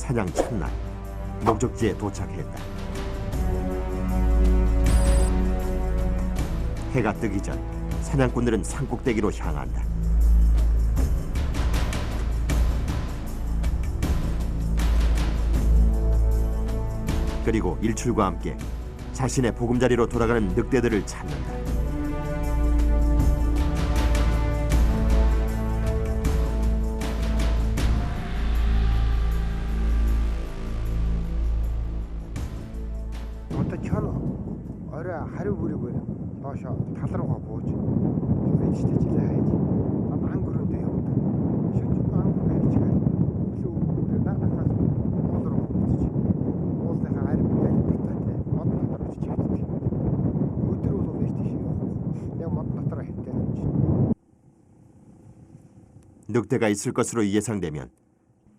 사냥 첫날 목적지에 도착했다. 해가 뜨기 전 사냥꾼들은 산꼭대기로 향한다. 그리고 일출과 함께 자신의 보금자리로 돌아가는 늑대들을 찾는다. Одоо чон орой хариу бүрийг доошо тал руугаа бууж хөвөлжтэй жилээ хайж ан гөрөөдөө явдаг. Шүт ан хайж өглөө наахаас уул руу буцаж уулынхаа харин битээтэй модон дотор очиж явдаг. Өдөр бол байж тийш явах. Яг модон дотор хиттэй явж. 늑대가 있을 것으로 예상되면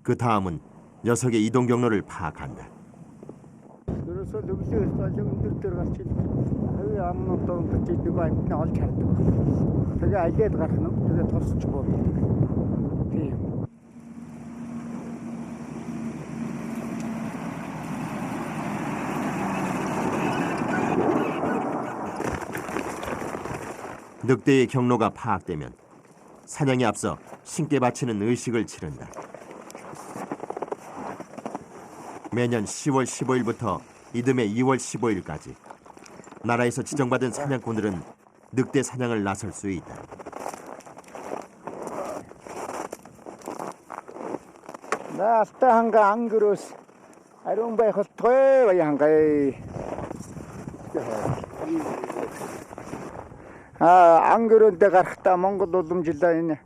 그 다음은 녀석의 이동 경로를 파악한다. Ерөөсөө өглөө болон өндөр дээр гарч хавь амнууд донд чийдэг амтны олж хардаг. Тэгээ алиад гарах нь тэгээ тусч болдог. Тийм. 늑대의 경로가 파악되면 사냥에 앞서 신께 바치는 의식을 치른다. 매년 10월 15일부터 이듬해 2월 15일까지 나라에서 지정받은 사냥꾼들은 늑대 사냥을 나설 수 있다. 나스타 한가 안 그러스. 아롱 바이 헛토에 와이 한가이. 안 그런데 гарахта Монгол уламжлаа энэ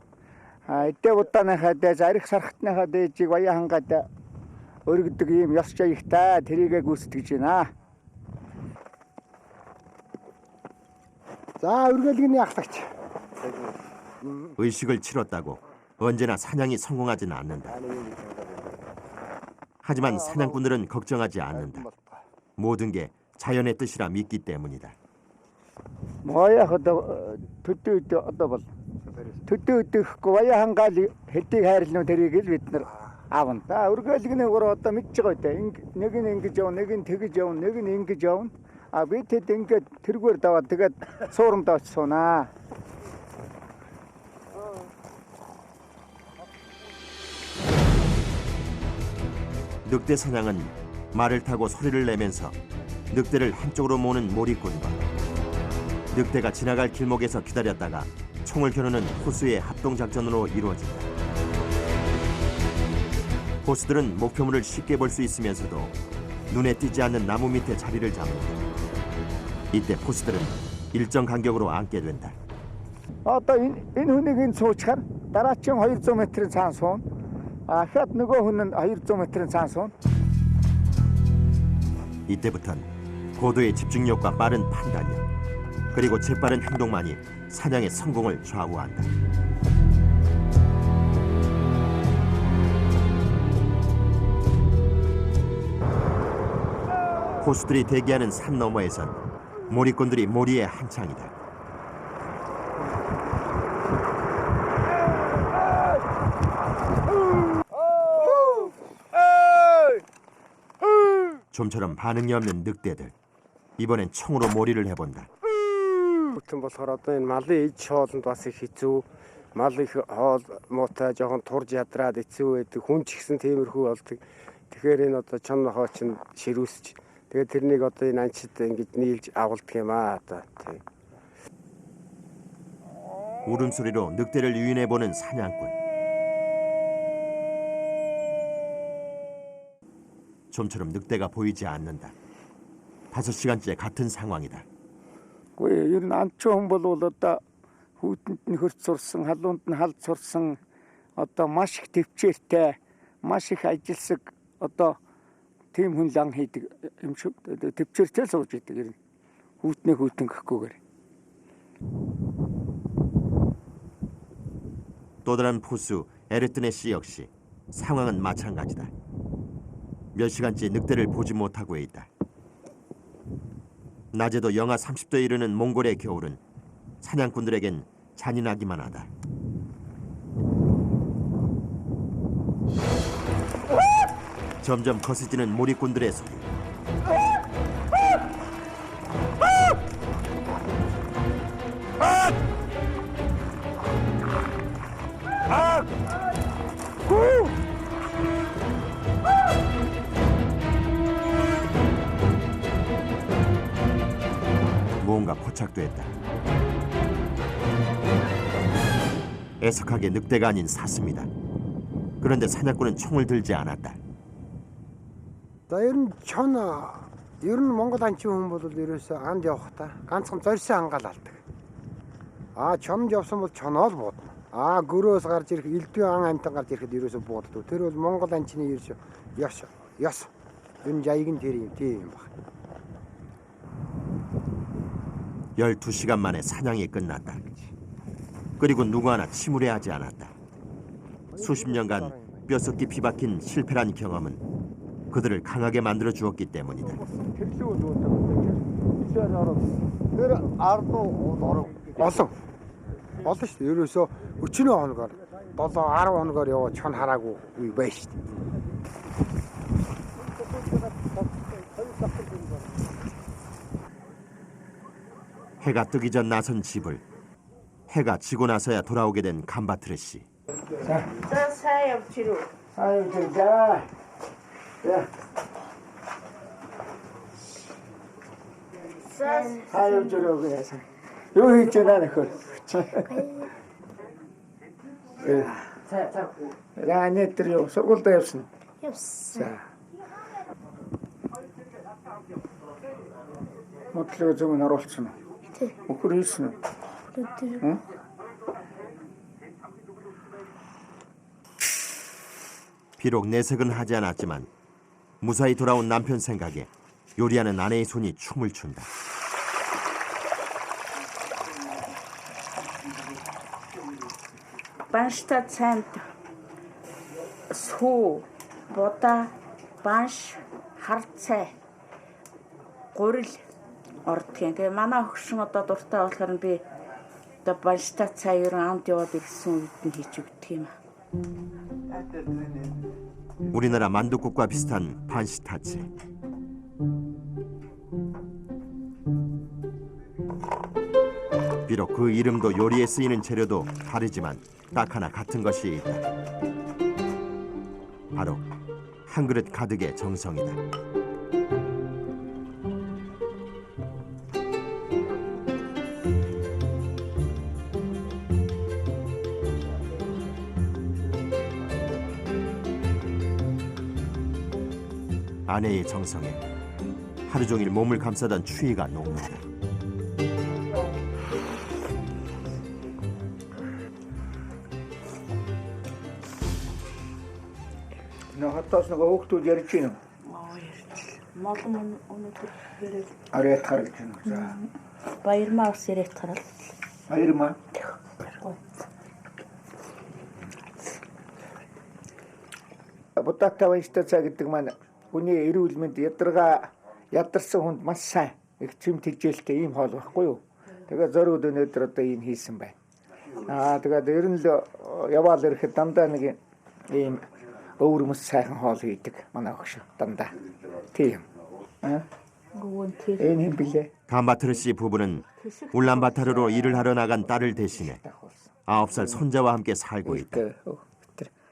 эдээ удааныхаа дэ зарих сархтныхаа дээжийг ваяа хангаад өргөдөг ийм ёс жаягтай тэрийгэ гүйцэтгэж байна. За өргөлгөний ахлагч. 의식을 치렀다고 언제나 사냥이 성공하지는 않는다. 하지만 사냥꾼들은 걱정하지 않는다. 모든 게 자연의 뜻이라 믿기 때문이다. 뭐야 одоо төдөө одоо бол төдөө өдөхгүй ваяа хангаал хэдийг хайрлуу тэрийг л бид нар аавна. За өргөлгөний гур одоо мэдж байгаа үү? Нэг нь ингэж яв, нэг нь тэгж яв, нэг нь ингэж явна. Би тэд ингээд тэргээр даваад тэгээд суурандаа очиж суунаа. 늑대 사냥은 말을 타고 소리를 내면서 늑대를 한쪽으로 모으는 몰입꾼과 늑대가 지나갈 길목에서 기다렸다가 총을 겨누는 호수의 합동작전으로 이루어진다. 호수들은 목표물을 쉽게 볼 수 있으면서도 눈에 띄지 않는 나무 밑에 자리를 잡는다. 이때 호수들은 일정 간격으로 앉게 된다. Одоо энэ хүнийг энэ суучаар дараачин 200 метрийн цаан суун. Ахад нөгөө хүн нь 200 метрийн цаан суун. 이때부턴 고도의 집중력과 빠른 판단력 그리고 재빠른 행동만이 사냥의 성공을 좌우한다. 호수들이 대기하는 산 너머에선 몰입꾼들이 몰이에 한창이다. 좀처럼 반응이 없는 늑대들. 이번엔 총으로 몰이를 해본다. Бүтэн болохоор одоо энэ малын иж хоолнд бас их хэцүү. Мал их хоол муутай жоохон турж ядраад хэцүү байдаг. Хүн ч ихсэн тиймэрхүү болдог. Тэгэхээр энэ одоо чон нохоо чинь ширүүсч. Тэгээд тэрнийг одоо энэ анчид ингэж нийлж агуулдаг юм аа одоо. 울음소리로 늑대를 유인해보는 사냥꾼. 좀처럼 늑대가 보이지 않는다. 5시간째 같은 상황이다. Үгүй ер нь анчуу хүн бол одоо хүүтэнд нь хөрц сурсан, халуунд нь халд сурсан одоо маш их төвчээртэй, маш их ажилсаг одоо тийм хүн лан хийдэг юм шиг төвчээртэй сууж идэг ер нь хүүтнээ хүүтэн гэхгүйгээр. 또 다른 포수 에르트네 씨 역시 상황은 마찬가지다. 몇 시간째 늑대를 보지 못하고 있다. 낮에도 영하 30도에 이르는 몽골의 겨울은 사냥꾼들에겐 잔인하기만 하다. 점점 거세지는 몰입꾼들의 소리. 뭔가 포착됐다. 애석하게 늑대가 아닌 사슴이다. 그런데 사냥꾼은 총을 들지 않았다. За ер нь чон ер нь Монгол анчин хүн бол ерөөсөө анд явахдаа ганцхан зорьсон ангаалалдаг. Чонд явсан бол чоноо л буудна. Гөрөөс гарч ирэх элдвээ ан амтан гарч ирэхэд ерөөсөө бууддаг. Тэр бол Монгол анчны ерөөсөө ёс. Энэ жайг нь тэр юм баг. 12시간 만에 사냥이 끝났다. 그리고 누구 하나 침울해하지 않았다. 수십 년간 뼛속 깊이 박힌 실패란 경험은 그들을 강하게 만들어 주었기 때문이다. Олон шүү дээ. Ерөөсөө өчнөө хоногоор 7-10 хоногоор яваа чон хараагүй үе байна шүү дээ. 해가 뜨기 전 나선 집을 해가 지고 나서야 돌아오게 된 감바트레 씨. 자, 사엽지로. 자. 사유주로 그래서 여기 있잖아 그. 자, 아내들이 소골도 없어. 자. 어떻게 좀 나올지는. 그랬어. 응? 비록 내색은 하지 않았지만 무사히 돌아온 남편 생각에 요리하는 아내의 손이 춤을 춘다. Банштай цайнд сүү, будаа, банш, хар цай, гурил ордгийн. Тэгээ манай хөгшин одоо дуртай болохоор би одоо банштай цай ерөн амд яваад ирсэн үед нь хийж өгдөг юм. 우리나라 만둣국과 비슷한 반시타체. 비록 그 이름도 요리에 쓰이는 재료도 다르지만 딱 하나 같은 것이 있다. 바로 한 그릇 가득의 정성이다. 아내의 정성에 하루 종일 몸을 감싸던 추위가 녹는다. 너 хатаас нэг хүүхдүүд ярьж байна. Молон өнөдөр хэрэг Арай тарж байна. За. баярмаа ус ирээд тарал. Баярмаа. Будаатай баяртай цай гэдэг маань хүний эрүүл мэнд ядарсан хүнд маш сайн их чимт хижээлтэй ийм хоол байхгүй юу. Тэгээ зориуд өнөөдөр одоо ийм хийсэн байна. Тэгээд ер нь л яваал ирэхэд дандаа нэг ийм өөр хүмүүс сайхан хоол хийдэг манай өгш дандаа. Тийм. Энэ юм билээ. 감바트르 씨 부부는 울란바타르로 일을 하러 나간 딸을 대신해 9살 손자와 함께 살고 있다.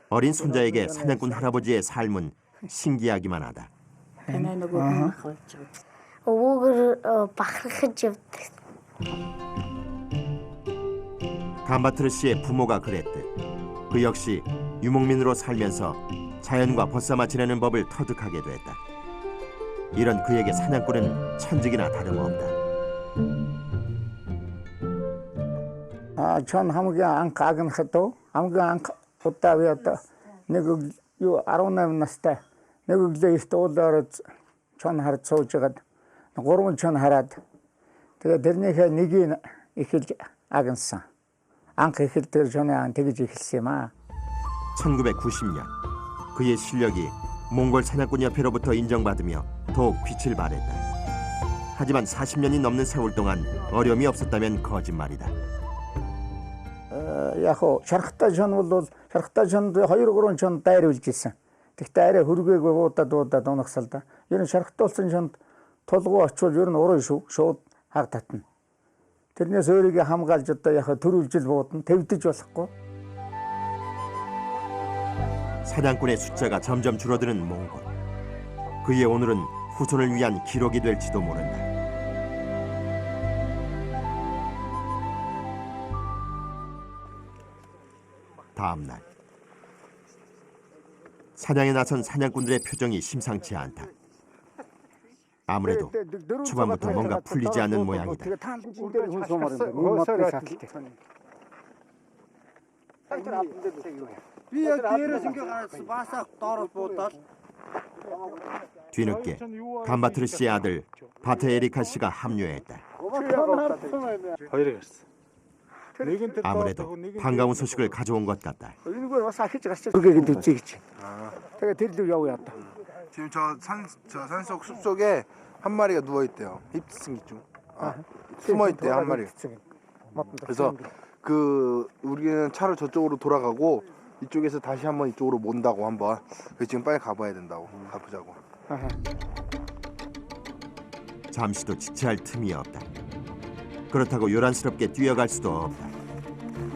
어린 손자에게 사냥꾼 할아버지의 삶은 신기하기만 하다. Танай нөгөө хүн хавж байгаа. өвөөгөр бахархаж явдаг. 감바트르 씨의 부모가 그랬듯 그 역시 유목민으로 살면서 자연과 벗삼아 지내는 법을 터득하게 됐다. 이런 그에게 사냥꾼은 천직이나 다름없다. 전 хамгийн анх агнахад хамгийн анх удаа одоо нэг юу 18 настай нэг өглөө ихт уулаар чон харж сууж байгаад 3 чон хараад тэгээ тэрнийхээ нэгийг эхэлж агнсан. Анх эхэл тэр чоны тэгж эхэлсэн юм аа. 1990년 그의 실력이 몽골 사냥꾼협회로부터 인정받으며 더욱 빛을 발했다. 하지만 40년이 넘는 세월 동안 어려움이 없었다면 거짓말이다. Яг шархтаа чон бол шархтаа чонд 2-3 чон дайруулж ирсэн. Тэгтээ арай хөргөөгөө уудаад унагсал да. Ер нь шархтуулсан шонд тулгуу очвол ер нь уран шууд хаг татна. Тэрнээс өөрийгөө хамгаалж одоо яхаа төрүүлжил буудна. Твдэж болохгүй. 사냥꾼의 숫자가 점점 줄어드는 몽골. 그의 오늘은 후손을 위한 기록이 될지도 모른다. 다음 날 사냥에 나선 사냥꾼들의 표정이 심상치 않다. 아무래도 초반부터 뭔가 풀리지 않는 모양이다. 뒤늦게 감바트르 씨의 아들 바테 에리카 씨가 합류했다. 아무래도 반가운 소식을 가져온 것 같다. 지금 저 산속 숲속에 한 마리가 누워 있대요. 힙스승기 중. 숨어 있대요, 한 마리. 그래서 우리는 차를 저쪽으로 돌아가고 이쪽에서 다시 한번 이쪽으로 몬다고 한번. 그래서 지금 빨리 가봐야 된다고. 가보자고. 잠시도 지체할 틈이 없다. 그렇다고 요란스럽게 뛰어갈 수도 없다.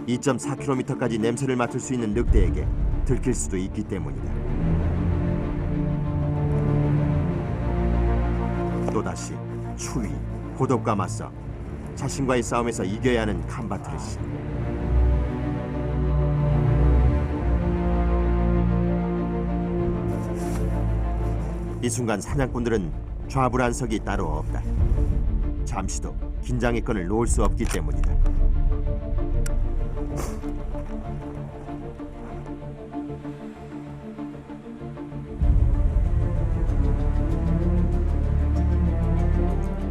2.4km까지 냄새를 맡을 수 있는 늑대에게 들킬 수도 있기 때문이다. 또다시 추위, 고독과 맞서 자신과의 싸움에서 이겨야 하는 감바트르 씨. 이 순간 사냥꾼들은 좌불안석이 따로 없다. 잠시도 긴장의 끈을 놓을 수 없기 때문이다.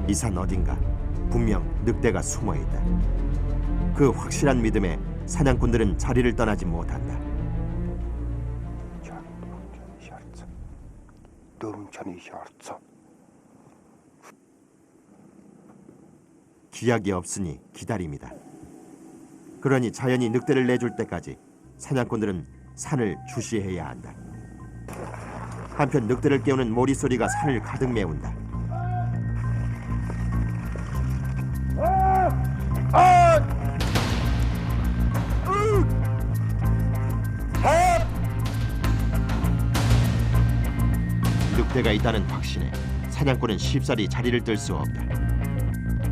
이 산 어딘가 분명 늑대가 숨어 있다. 그 확실한 믿음에 사냥꾼들은 자리를 떠나지 못한다. 기약이 없으니 기다림이다. 그러니 자연이 늑대를 내줄 때까지 사냥꾼들은 산을 주시해야 한다. 한편 늑대를 깨우는 모리 소리가 산을 가득 메운다. 늑대가 있다는 확신에 사냥꾼은 쉽사리 자리를 뜰 수 없다.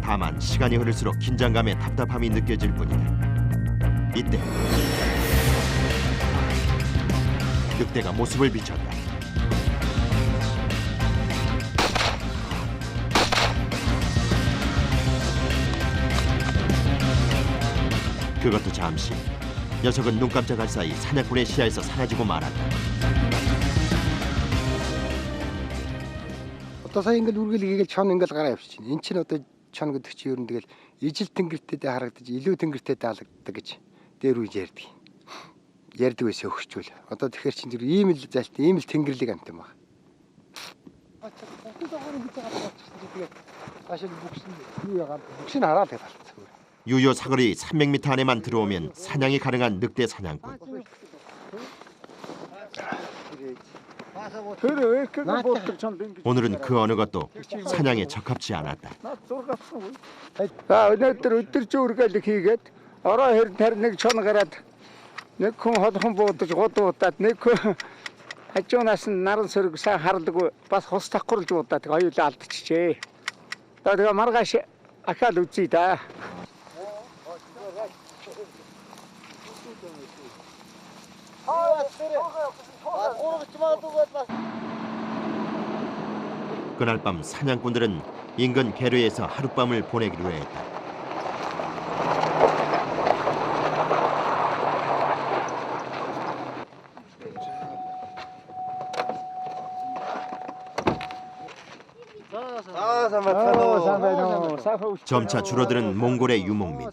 다만 시간이 흐를수록 긴장감에 답답함이 느껴질 뿐이다. 이때 늑대가 모습을 비췄다. 그것도 잠시. 녀석은 눈 깜짝할 사이 사냥꾼의 시야에서 사라지고 말았다. Одоо сая ингээд үргэлжлэгээл чон ингээд гараа явчихна. Энд чинь одоо чон гэдэг чинь ер нь тэгэл ижил тэнгэртэйдээ харагдаж илүү тэнгэртэй таалагддаг гэж дээр үе ярьдаг. Ярьдаг байсан өгчүүл. Одоо тэгэхээр чинь зүр ийм л залт ийм л тэнгэрлэг амт юм байна. 유효 사거리 300m 안에만 들어오면 사냥이 가능한 늑대 사냥꾼. 오늘은 그 어느 것도 사냥에 적합지 않았다. өнөөдөр өдөржөөр хийгээд ороо хэрэг нэг чон гараад нэг хүн холхон буудаж гудуудаад нэг хажуунаас нь наран сөрөг сайн хардаг бас хус давхарлж удаад хоёулаа алдчихжээ. Тэгээ маргааш ахаал үзье да. 그날 밤 사냥꾼들은 인근 계류에서 하룻밤을 보내기로 했다. 점차 줄어드는 몽골의 유목민.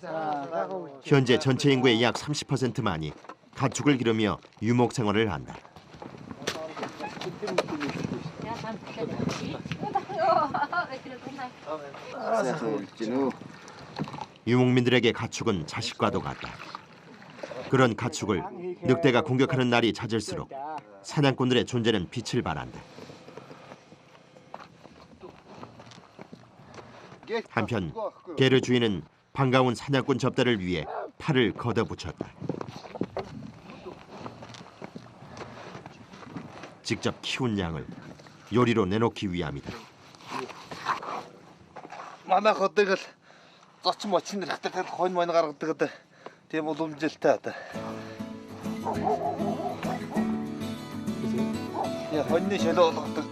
현재 전체 인구의 약 30%만이 가축을 기르며 유목 생활을 한다. 유목민들에게 가축은 자식과도 같다. 그런 가축을 늑대가 공격하는 날이 잦을수록 사냥꾼들의 존재는 빛을 발한다. 한편 게르 주인은 반가운 사냥꾼 접대를 위해 팔을 걷어붙였다. 직접 키운 양을 요리로 내놓기 위함이다. Манай хотыг л зочин мочин нэрхтэй хонь мань гаргадаг гэдэг тийм уламжилтай одоо. Я хоньны шөлөө болгодог.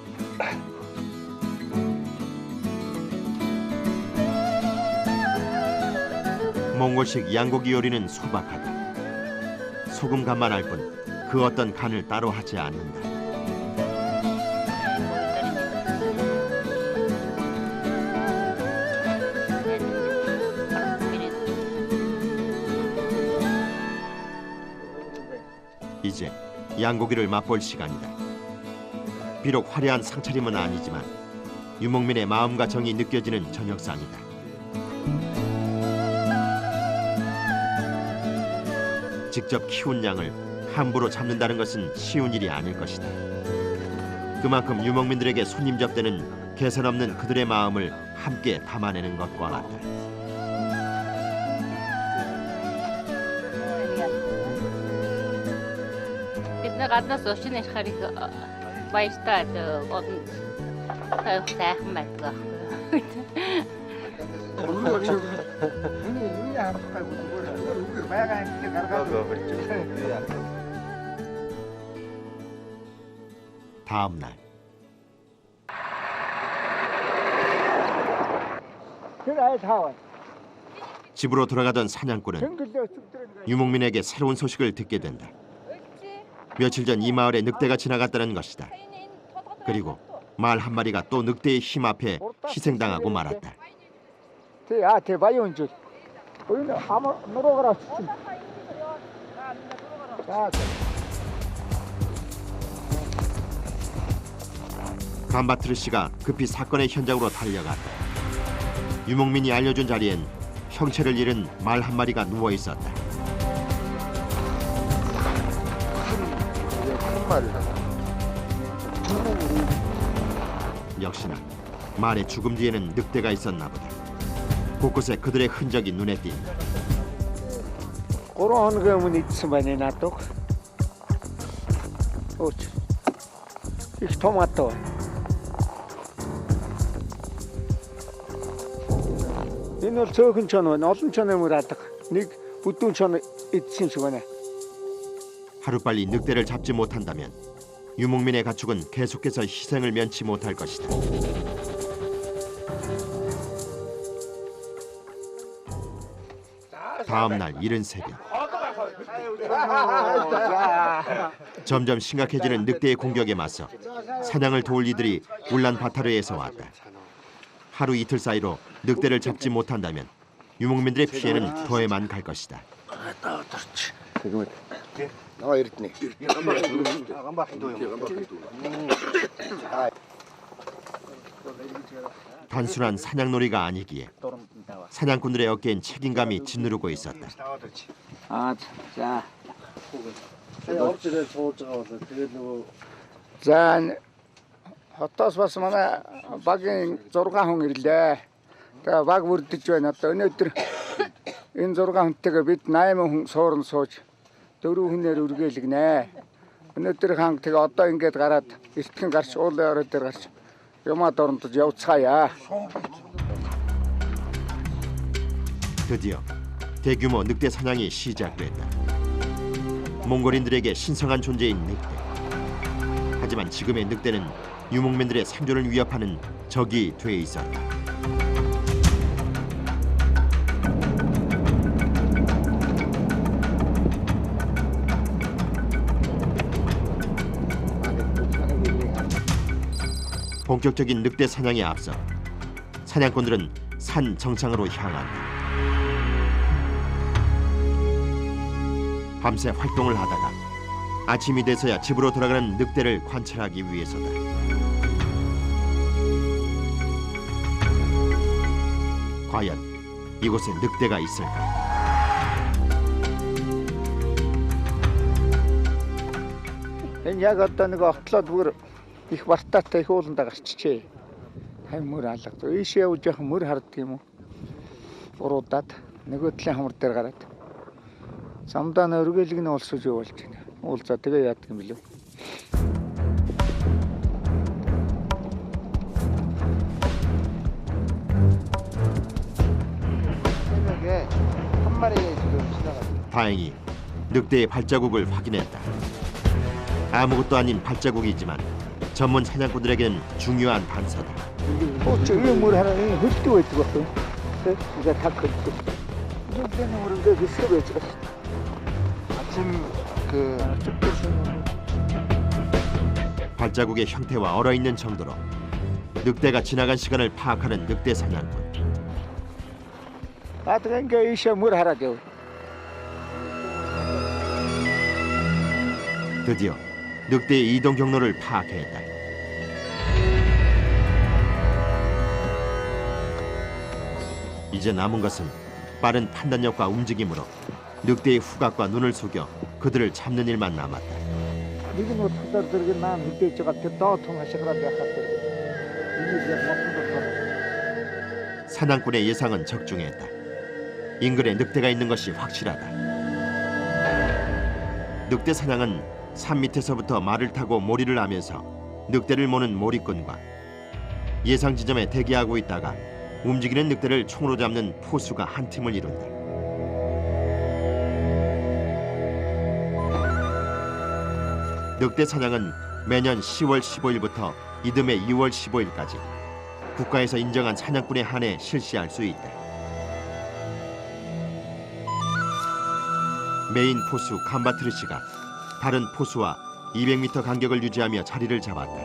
몽골식 양고기 요리는 소박하다. 소금 간만 할 뿐 그 어떤 간을 따로 하지 않는다. 이제 양고기를 맛볼 시간이다. 비록 화려한 상차림은 아니지만 유목민의 마음과 정이 느껴지는 저녁상이다. 직접 키운 양을 함부로 잡는다는 것은 쉬운 일이 아닐 것이다. 그만큼 유목민들에게 손님 접대는 개선 없는 그들의 마음을 함께 담아내는 것과 같다. Бид гаднаас уушин ирэхээр их баяртай олон сайхан байдаг. 다음 날 집으로 돌아가던 사냥꾼은 유목민에게 새로운 소식을 듣게 된다. 며칠 전 이 마을에 늑대가 지나갔다는 것이다. 그리고 말 한 마리가 또 늑대의 힘 앞에 희생당하고 말았다. 감바트르 씨가 급히 사건의 현장으로 달려갔다. 유목민이 알려준 자리엔 형체를 잃은 말 한 마리가 누워 있었다. 역시나 말의 죽음 뒤에는 늑대가 있었나 보다. 곳곳에 그들의 흔적이 눈에 띈다. 3 хоног өмнө идсэн байна надад. Өөч. Их томато. Энэ бол цөөхөн чон байна. Олон чон юм урадаг. Нэг бүдүүн чон идсэн шиг байна. 하루빨리 늑대를 잡지 못한다면 유목민의 가축은 계속해서 희생을 면치 못할 것이다. 다음 날 이른 새벽 점점 심각해지는 늑대의 공격에 맞서 사냥을 도울 이들이 울란바타르에서 왔다. 하루 이틀 사이로 늑대를 잡지 못한다면 유목민들의 피해는 더해만 갈 것이다. 단순한 사냥놀이가 아니기에 사냥꾼들의 어깨엔 책임감이 짓누르고 있었다. 자. За хотоос бас манай багийн 6 хүн ирлээ. Тэгээ баг бүрдэж байна. Одоо өнөөдөр энэ 6 хүнтэйгээ бид 8 хүн суурн сууж 4 хүнээр үргэлгнэ. Өнөөдөр хаан тэгээ одоо ингээд гараад эртхэн гарч уулын орой дээр гарч юмаа дорнодож явцгаая. 드디어 대규모 늑대 사냥이 시작됐다. 몽골인들에게 신성한 존재인 늑대. 하지만 지금의 늑대는 유목민들의 생존을 위협하는 적이 돼 있었다. 본격적인 늑대 사냥에 앞서 사냥꾼들은 산 정상으로 향한다. 밤새 활동을 하다가 아침이 돼서야 집으로 돌아가는 늑대를 관찰하기 위해서다. 과연 이곳에 늑대가 있을까? энэ яг одоо нэг отлоод бүр их бартаатай их ууланда гарчжээ. Хай мөр алга. Ийшээ явж явах мөр харддаг юм уу? Уруудаад нөгөө талын хамар дээр гараад. Самдаа өргөлөг нь улсууж явуулж байна. Уулзаа тэгээ яадаг юм билүү? 한 마리가 지금 지나가요. 다행히 늑대의 발자국을 확인했다. 아무것도 아닌 발자국이지만 전문 사냥꾼들에게는 중요한 단서다. 저기 물 하나 흙도 있고 이제 다 컸고 늑대는 모르는데 그 습에 찍었어. 아침 그 발자국의 형태와 얼어있는 정도로 늑대가 지나간 시간을 파악하는 늑대 사냥꾼. 아들한테 이셔 물 하라죠. 드디어 늑대의 이동 경로를 파악했다. 이제 남은 것은 빠른 판단력과 움직임으로 늑대의 후각과 눈을 속여 그들을 잡는 일만 남았다. 이게 뭐 투자들이 나 밑에 저 같은 또 통하시거라 약하더라고. 이게 이제 못 사냥꾼의 예상은 적중했다. 인근에 늑대가 있는 것이 확실하다. 늑대 사냥은 산 밑에서부터 말을 타고 몰이를 하면서 늑대를 모는 몰이꾼과 예상 지점에 대기하고 있다가 움직이는 늑대를 총으로 잡는 포수가 한 팀을 이룬다. 늑대 사냥은 매년 10월 15일부터 이듬해 2월 15일까지 국가에서 인정한 사냥꾼에 한해 실시할 수 있다. 메인 포수 감바트르시가 다른 포수와 200m 간격을 유지하며 자리를 잡았다.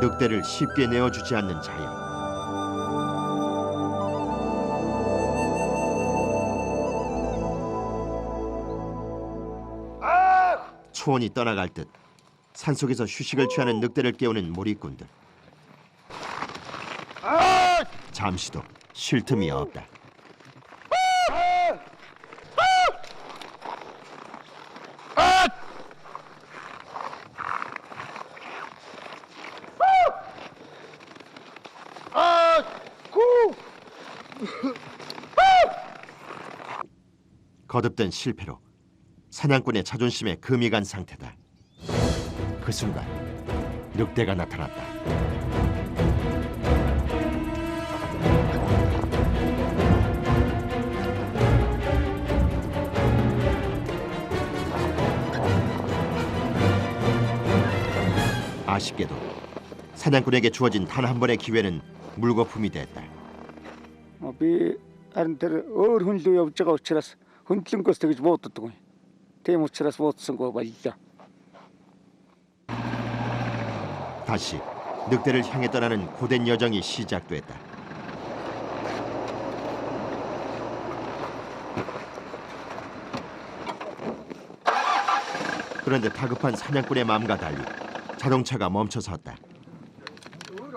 늑대를 쉽게 내어주지 않는 자연. 초원이 떠나갈 듯 산속에서 휴식을 취하는 늑대를 깨우는 몰이꾼들. 잠시도 쉴 틈이 없다. 거듭된 실패로 사냥꾼의 자존심에 금이 간 상태다. 그 순간 늑대가 나타났다. 아쉽게도 사냥꾼에게 주어진 단 한 번의 기회는 물거품이 됐다. Би харин тэр өөр хүн лөө явж байгаа учраас хөндлөнгөөс тэгж бууддаг. Тийм учраас буудсангүй боллоо. 다시 늑대를 향해 떠나는 고된 여정이 시작됐다. 그런데 다급한 사냥꾼의 마음과 달리 자동차가 멈춰섰다.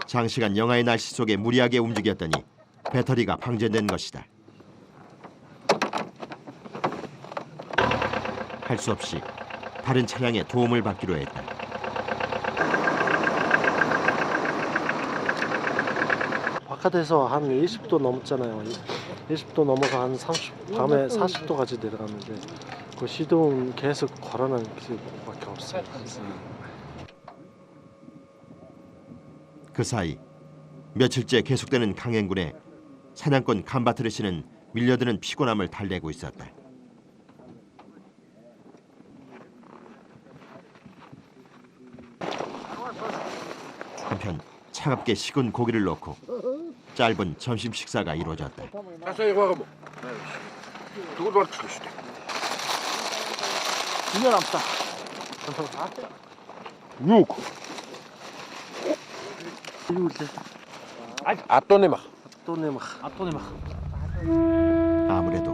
장시간 영하의 날씨 속에 무리하게 움직였더니 배터리가 방전된 것이다. 할 수 없이 다른 차량의 도움을 받기로 했다. 바깥에서 한 20도 넘었잖아요. 20도 넘어가 한 30, 밤에 40도까지 내려갔는데 그 시동 계속 걸어놓은 수밖에 없어요. 그 사이 며칠째 계속되는 강행군에 사냥꾼 감바트르 씨는 밀려드는 피곤함을 달래고 있었다. 한편 차갑게 식은 고기를 넣고 짧은 점심 식사가 이루어졌다. 아무래도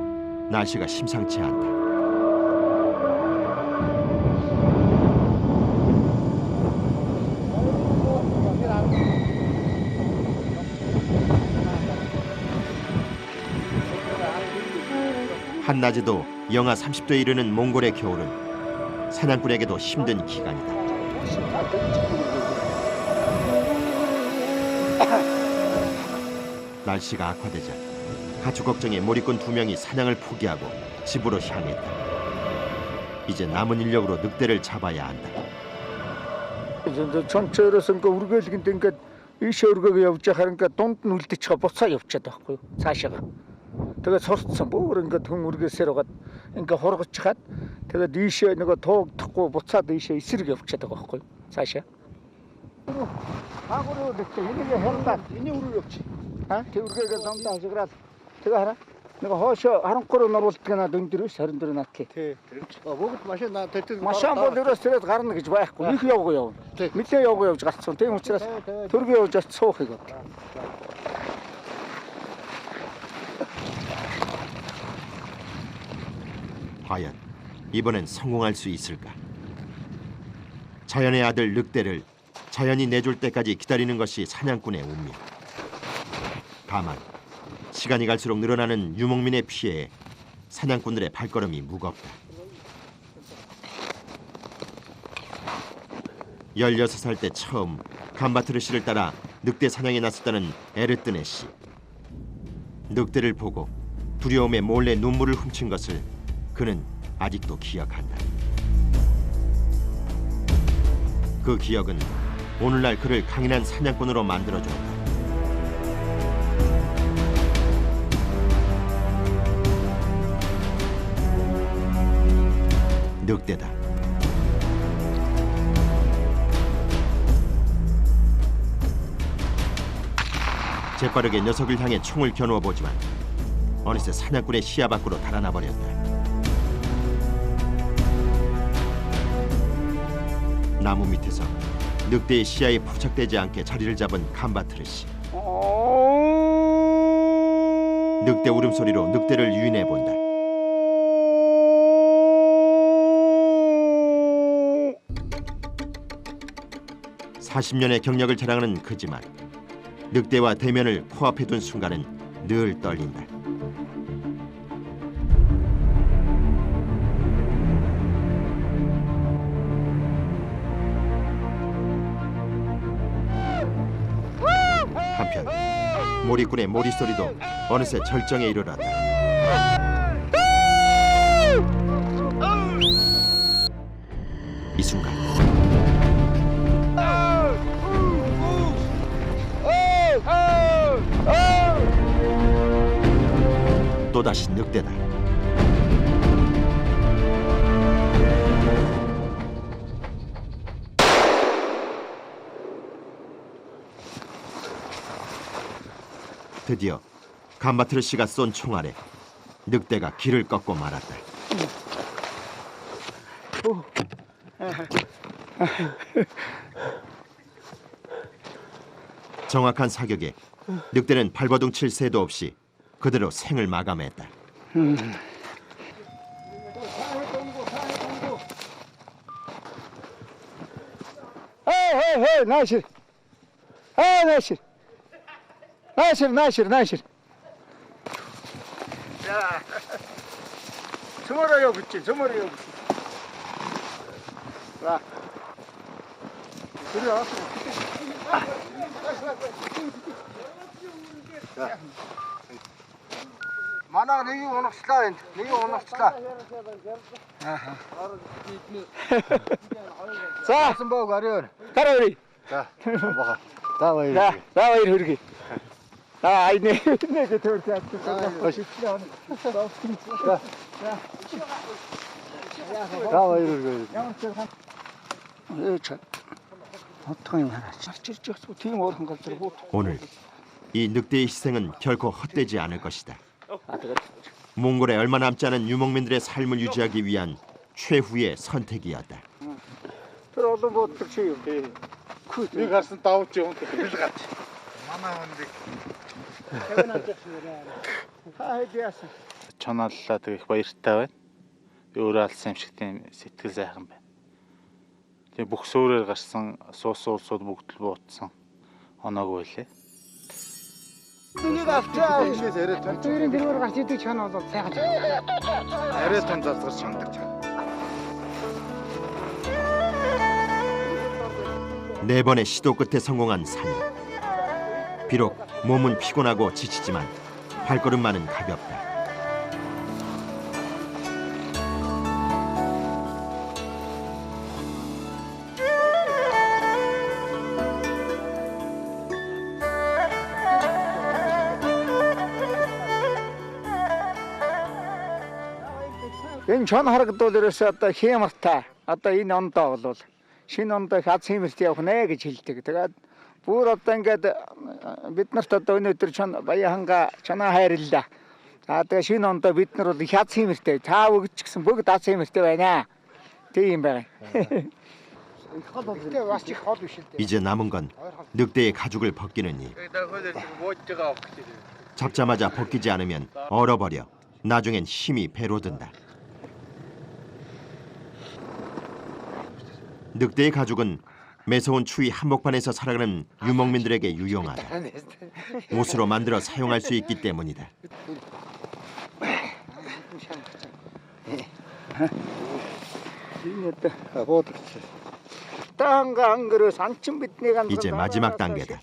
날씨가 심상치 않다. 한낮에도 영하 30도에 이르는 몽골의 겨울은 사냥꾼에게도 힘든 기간이다. 날씨가 악화되자 가축 걱정에 몰입꾼 2명이 사냥을 포기하고 집으로 향했다. 이제 남은 인력으로 늑대를 잡아야 한다. 전체로서 우르ገል긴데 이시 우르가 явж харинка дунд нь үлдчихэ буцаа явчихад байхгүй юу цаашаага. Тэгээд сурцсан бүр ингээд хүн үргээсээр угаад ингээд хургаж чаад тэгээд ийшээ нөгөө туугдахгүй буцаад ийшээ эсрэг явчихад байгаа байхгүй юу цаашаа. Агууруу дэхтэй энийг харлаад энэ үрүү явчих. Тэг үргээгээ замдаа хажиграад тэгээ хараа. Нэг хоошо харанхууруу нуруулдаг надад өндөр биш 24 наадхи. Тий. Бүгд машин тэтгэл. Машин бол өрөөс тэрээд гарна гэж байхгүй. Их явгаа явна. Нилээ явгаа явж гарцсан. Тийм учраас төргөө явж ач суухыг бод. 과연 이번엔 성공할 수 있을까? 자연의 아들 늑대를 자연이 내줄 때까지 기다리는 것이 사냥꾼의 운명. 다만 시간이 갈수록 늘어나는 유목민의 피해에 사냥꾼들의 발걸음이 무겁다. 16살 때 처음 감바트르 씨를 따라 늑대 사냥에 나섰다는 에르뜨네 씨. 늑대를 보고 두려움에 몰래 눈물을 훔친 것을 그는 아직도 기억한다. 그 기억은 오늘날 그를 강인한 사냥꾼으로 만들어주었다. 늑대다. 재빠르게 녀석을 향해 총을 겨누어 보지만 어느새 사냥꾼의 시야 밖으로 달아나 버렸다. 나무 밑에서 늑대의 시야에 포착되지 않게 자리를 잡은 감바트르 씨. 늑대 울음소리로 늑대를 유인해 본다. (40년의) 경력을 자랑하는 그지만 늑대와 대면을 코앞에 둔 순간은 늘 떨린다. 한편 몰입꾼의 몰입소리도 어느새 절정에 이르렀다. 이 순간 또다시 늑대다. 드디어 감바트르 씨가 쏜 총알에 늑대가 길을 꺾고 말았다. 정확한 사격에 늑대는 발버둥 칠 새도 없이 그대로 생을 마감했다. 나실. 나실. 나실. 야. 저머리요 붙지. 와. 그래 왔어. Манай нэг юм унагчлаа энэ. Нэг юм унагчлаа. За, бог ариун. Тарай. За, бага. За баяр. За баяр хүргэе. Айне. Нэг төрт яатсан. За баяр хүргэе. 오늘 이 늑대의 희생은 결코 헛되지 않을 것이다. 몽골에 얼마 남지 않은 유목민들의 삶을 유지하기 위한 최후의 선택이었다. Чонооллоо их баяртай байна. Би өөрөө алсан юм шиг тийм сэтгэл сайхан байна. Тэгээ бүх суурээр гарсан суус уулсууд бүгд л буутсан. Оноогүй лээ. Энийг авчаа. Эндээс арай том. Тэрийн дэргээр гарч идэг чанаа болоод сайхан. Арай том залгаж чандаг чана. 네 번의 시도 끝에 성공한 사냥. 비록 몸은 피곤하고 지치지만 발걸음만은 가볍다. Энэ чон харагдвал ерөөсөө одоо хямартай. Одоо энэ ондоо бол шинэ ондоо хаз хэмэрт явах нэ гэж хэлдэг. Тэгээд бүр одоо ингээд бид нарт одоо өнөөдөр чон Баяханга чанаа хайрлаа. За тэгээд шинэ ондоо бид нар бол хаз хэмэртэй. Та бүгд ч гэсэн бүгд хаз хэмэртэй байна. Тийм байна. бас их хол биш л дээ. 이제 남은 건 늑대의 가죽을 벗기는 일. 잡자마자 벗기지 않으면 얼어버려 나중엔 힘이 배로 든다. 늑대의 가죽은 매서운 추위 한복판에서 살아가는 유목민들에게 유용하다. 옷으로 만들어 사용할 수 있기 때문이다. 이제 마지막 단계다.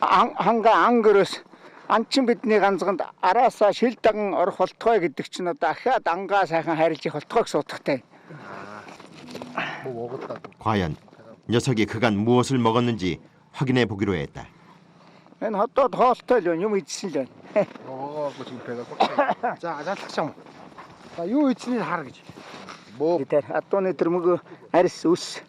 Ханга ангөрөөс анчин бидний ганцганд араасаа шил даган орох болтгой гэдэг чинь одоо ахаад ангаа сайхан харилж их болтгойг суудахтай. 과연 녀석이 그간 무엇을 먹었는지 확인해 보기로 했다. Энэ хотод хоолтой л юм идсэн л байна. 먹어갖고 지금 배가 꽉 차. За залхах. За юу идснийг хар гэж. 뭐 Тэр атууны тэр мөг арьс үс.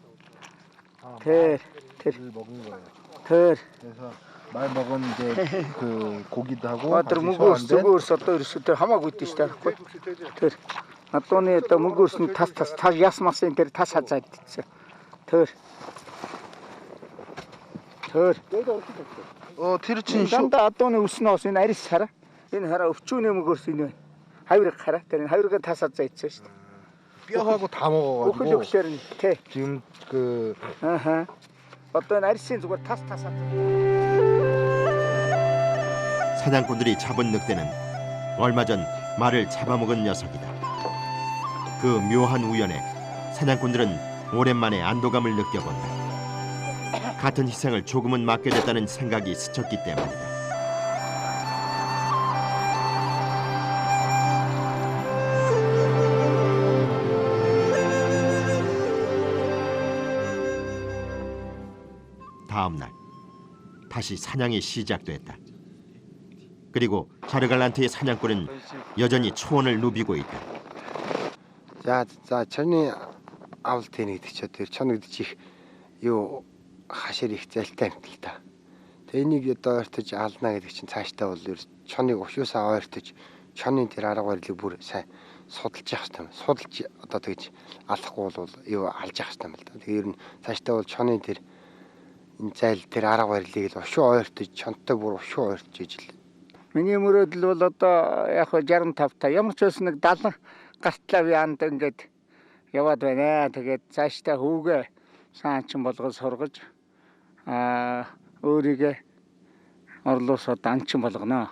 Тэр 먹은 거예요. тэр 그래서 말 먹은 이제 그 고기도 하고 тэр мөгөөс зүгөөс одоо ерөөсөө тэр хамаагүй дээ шүү дээ. Тэр атууны одоо мөгөөс нь тас ясмасын тэр тас хазаад идсэн. Тэр 티르친 쇼. дандаа атууны өснөөс энэ арьс хараа. Энэ хараа өвчүүний мөгөөс энэ хавирга хараа. Тэр хавирга тас хазаа идсэн шүү дээ. 뼈하고 다 먹어가지고 өглөөр нь тий. 지금 그 아하. 어떤 아리스는 зүгээр тас хазаа. 사냥꾼들이 잡은 늑대는 얼마 전 말을 잡아먹은 녀석이다. 그 묘한 우연에 사냥꾼들은 오랜만에 안도감을 느껴본다. 같은 희생을 조금은 막게 됐다는 생각이 스쳤기 때문이다. 다음 날 다시 사냥이 시작됐다. 그리고 자르갈란트의 사냥꾼은 여전히 초원을 누비고 있다. За чаны авалтын гэдэг ч тэр чон гэдэг чих юу хашир их зайлтай юм л та. Тэгээ энийг одоо ойртож алдна гэдэг чинь цаашдаа бол чоныг ушуусаа ойртож чонын тэр арга барилыг бүр сайн судалж явах хэрэгтэй юм. Судалж одоо тэгж алахгүй бол юу алж явах хэрэгтэй юм л та. Тэгээ ер нь цаашдаа бол чонын тэр энэ зайл тэр арга барилыг л ушуу ойртож чонтой бүр ушуу ойртож ижил. Миний мөрөөдөл бол одоо яг 65 та ямар ч байсан нэг 70 гартлаа би анд ингээд яваад байна. Тэгээд цаашдаа хүүгээ саанчин болгож сургаж өөрийгөө орлоосоо данчин болгоно.